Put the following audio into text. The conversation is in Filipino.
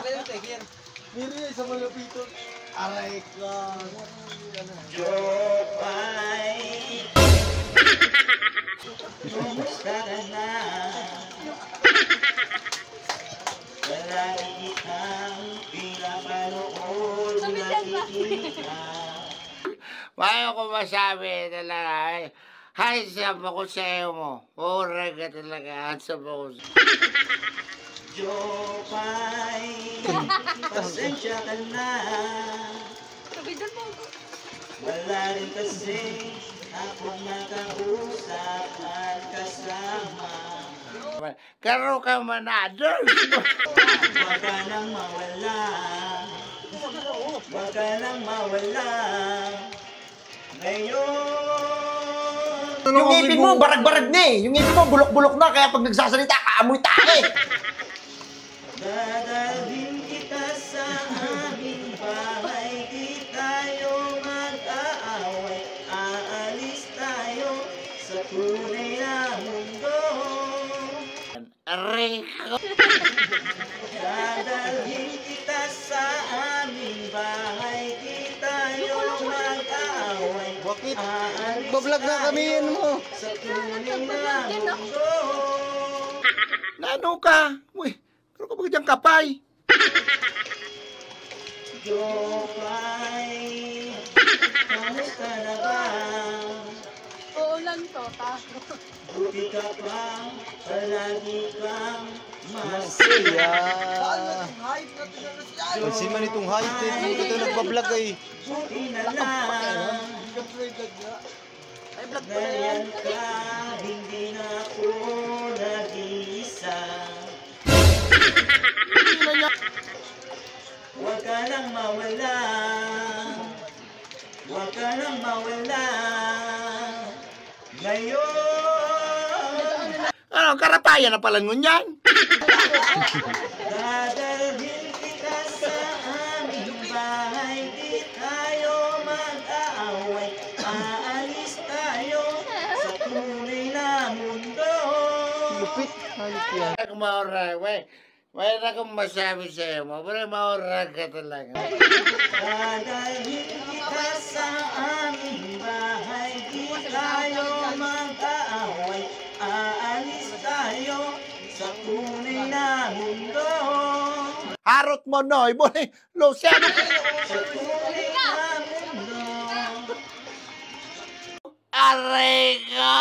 Miri sa malapiton. Aray ka. Jopay, kumusta ka na? Palagi kitang pinapanood, nakikita. Paano ko masabi talaga? Hay, siyap ako sa iyo mo. Pura ka talaga. Ansap ako sa... Jopay, pasensya ka na. Wala rin kasi ako nakausap at kasama. Karo ka manado. Wag ka nang mawala. Wag ka nang mawala. Ngayon. Yung ngipin mo, barag-barag na eh. Yung ngipin mo, bulok-bulok na. Kaya pag nagsasalita, kaamoy tae. Dadalhin kita sa aming bahay. Di tayo mag-aaway. Aalis tayo sa tunay na mundo. Rico. Dadalhin kita sa aming bahay. Di tayo mag-aaway. Bakit? Nagbablog na kami yun mo. Sa tunay na mundo. Nano ka? Uy, pero ka ba diyang kapay? Jopay, kamusta na ba? Oo lang to, ta. Buti ka pa, palagi kang Masaya. masaya. Pansin man itong height eh. Hindi ito nagbablog eh. Buti na lang, ganyan ka, hindi na ako nag-iisa. Huwag ka nang mawala, huwag ka nang mawala. Ngayon, Ano, karapayan na pala nun yan. dadalhin kita sa aming bahay. Di tayo mag-aaway. Aalis tayo sa tunay na mundo. Lupit. Halit yan. Ako maura, wey. Mayroon akong masabi sa'yo mo. Pero maura ka talaga. Dadalhin kita sa aming bahay. Di tayo mag-aaway. Aalis tayo sa tunay na mundo. Harot mo no. Ibon Luciano. Sa tunay na mundo. Aray ka.